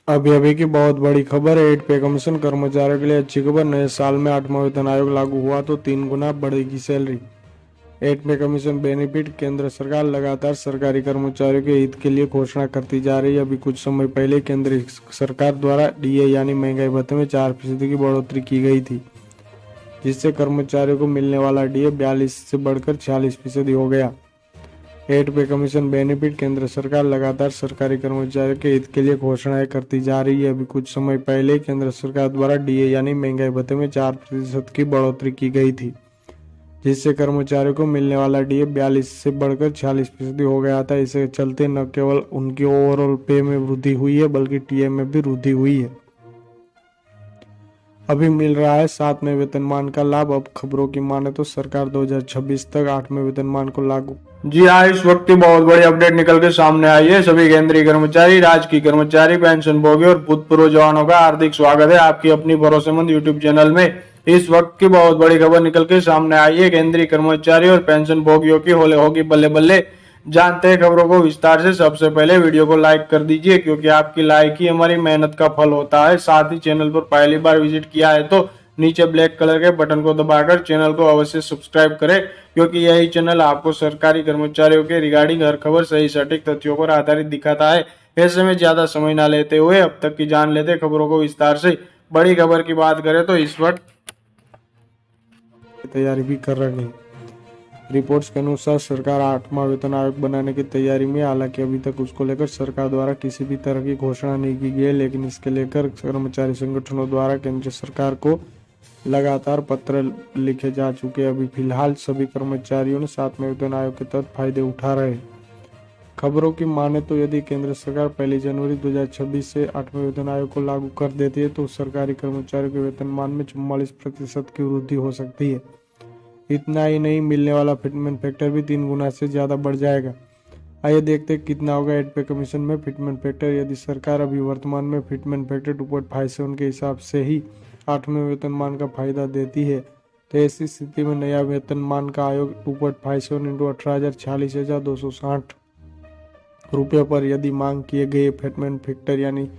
अभी अभी की बहुत बड़ी खबर है। 8 पे कमीशन कर्मचारियों के लिए अच्छी खबर। नए साल में 8वां वेतन आयोग लागू हुआ तो 3 गुना बढ़ेगी सैलरी। 8 पे कमीशन बेनिफिट। केंद्र सरकार लगातार सरकारी कर्मचारियों के हित के लिए घोषणा करती जा रही है। अभी कुछ समय पहले केंद्र सरकार द्वारा डीए यानी महंगाई भत्ते में 4% की बढ़ोतरी की गई थी, जिससे कर्मचारियों को मिलने वाला डीए 42 से बढ़कर 46% हो गया। 8 पे कमीशन बेनिफिट। केंद्र सरकार लगातार सरकारी कर्मचारियों के हित के लिए घोषणाएं करती जा रही है। अभी कुछ समय पहले केंद्र सरकार द्वारा डीए यानी महंगाई भत्ते में 4% की बढ़ोतरी की गई थी, जिससे कर्मचारियों को मिलने वाला डीए 42 से बढ़कर 46% हो गया था। इसके चलते न केवल उनकी ओवरऑल पे में वृद्धि हुई है, बल्कि टीए में भी वृद्धि हुई है। अभी मिल रहा है 7वें वेतनमान का लाभ। अब खबरों की माने तो सरकार 2026 तक 8वें वेतनमान को लागू। जी हाँ, इस वक्त की बहुत बड़ी अपडेट निकल के सामने आई है। सभी केंद्रीय कर्मचारी, राजकीय कर्मचारी, पेंशन भोगी और भूतपूर्व जवानों का हार्दिक स्वागत है आपकी अपनी भरोसेमंद यूट्यूब चैनल में। इस वक्त की बहुत बड़ी खबर निकल के सामने आई है। केंद्रीय कर्मचारी और पेंशन भोगियों की होगी बल्ले बल्ले। जानते हैं खबरों को विस्तार से। सबसे पहले वीडियो को लाइक कर दीजिए, क्योंकि आपकी लाइक ही हमारी मेहनत का फल होता है। साथ ही चैनल पर पहली बार विजिट किया है तो नीचे ब्लैक कलर के बटन को दबाकर चैनल को अवश्य सब्सक्राइब करें, क्योंकि यही चैनल आपको सरकारी कर्मचारियों के रिगार्डिंग हर खबर सही सटीक तथ्यों पर आधारित दिखाता है। ऐसे में ज्यादा समय ना लेते हुए अब तक की जान लेते खबरों को विस्तार से। बड़ी खबर की बात करें तो इस वक्त तैयारी भी कर रहे हैं। रिपोर्ट्स के अनुसार सरकार 8वां वेतन आयोग बनाने की तैयारी में। हालांकि अभी तक उसको लेकर सरकार द्वारा किसी भी तरह की घोषणा नहीं की गई है, लेकिन इसके लेकर कर्मचारी संगठनों द्वारा केंद्र सरकार को लगातार पत्र लिखे जा चुके हैं। अभी फिलहाल सभी कर्मचारियों ने 7वें वेतन आयोग के तहत फायदे उठा रहे हैं। खबरों की माने तो यदि केंद्र सरकार 1 जनवरी 2026 से 8वें वेतन आयोग को लागू कर देती है तो सरकारी कर्मचारियों के वेतनमान में 44% की वृद्धि हो सकती है। इतना ही नहीं, मिलने वाला फिटमेंट फैक्टर भी 3 गुना से ज्यादा बढ़ जाएगा। आइए देखते हैं कितना होगा 8 पे कमीशन में फिटमेंट फैक्टर। यदि सरकार अभी वर्तमान में फिटमेंट फैक्टर 2.57 के हिसाब से ही 8वें वेतनमान का फायदा देती है, तो ऐसी स्थिति में नया वेतनमान का आयोग 2.57 इंटू 18,000 46,260 रुपये पर यदि मांग किए गए फिटमेंट फैक्टर यानी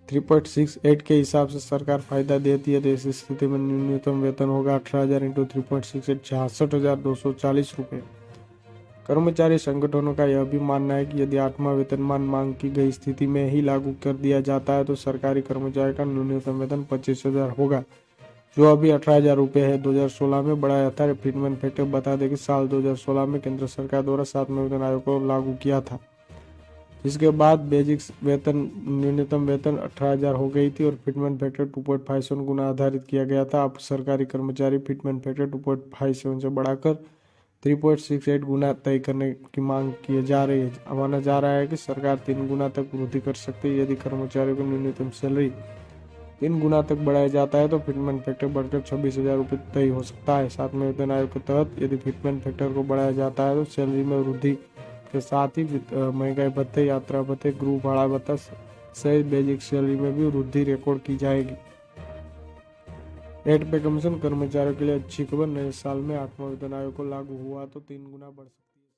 3.68 के हिसाब से सरकार फायदा देती है, तो इस स्थिति में न्यूनतम वेतन होगा 18,000 इंटू 3.68 66,240 रुपये। कर्मचारी संगठनों का यह भी मानना है कि यदि 8वां वेतनमान मांग की गई स्थिति में ही लागू कर दिया जाता है तो सरकारी कर्मचारी का न्यूनतम वेतन 25,000 होगा, जो अभी 18,000 रुपये है। 2016 में बढ़ाया था। फिटमेंट फैक्टर बता दें कि साल 2016 में केंद्र सरकार द्वारा 7वें वेतन आयोग को लागू किया था, जिसके बाद बेसिक वेतन न्यूनतम वेतन 18,000 हो गई थी और फिटमेंट फैक्टर 2.57 गुना आधारित किया गया था। अब सरकारी कर्मचारी फिटमेंट फैक्टर 2.57 से बढ़ाकर 3.68 गुना तय करने की मांग की जा रही है। माना जा रहा है कि सरकार 3 गुना तक वृद्धि कर सकती है। यदि कर्मचारियों को न्यूनतम सैलरी 3 गुना तक बढ़ाया जाता है तो फिटमेंट फैक्टर बढ़कर 26,000 रुपये तय हो सकता है। 7वें वेतन आयोग के तहत यदि फिटमेंट फैक्टर को बढ़ाया जाता है तो सैलरी में वृद्धि के साथ ही महंगाई भत्ते, यात्रा भत्ते, गृह भाड़ा भत्ता सहित बेसिक सैलरी में भी वृद्धि रिकॉर्ड की जाएगी। 8 पे कमीशन कर्मचारियों के लिए अच्छी खबर। नए साल में 8वां वेतन आयोग को लागू हुआ तो 3 गुना बढ़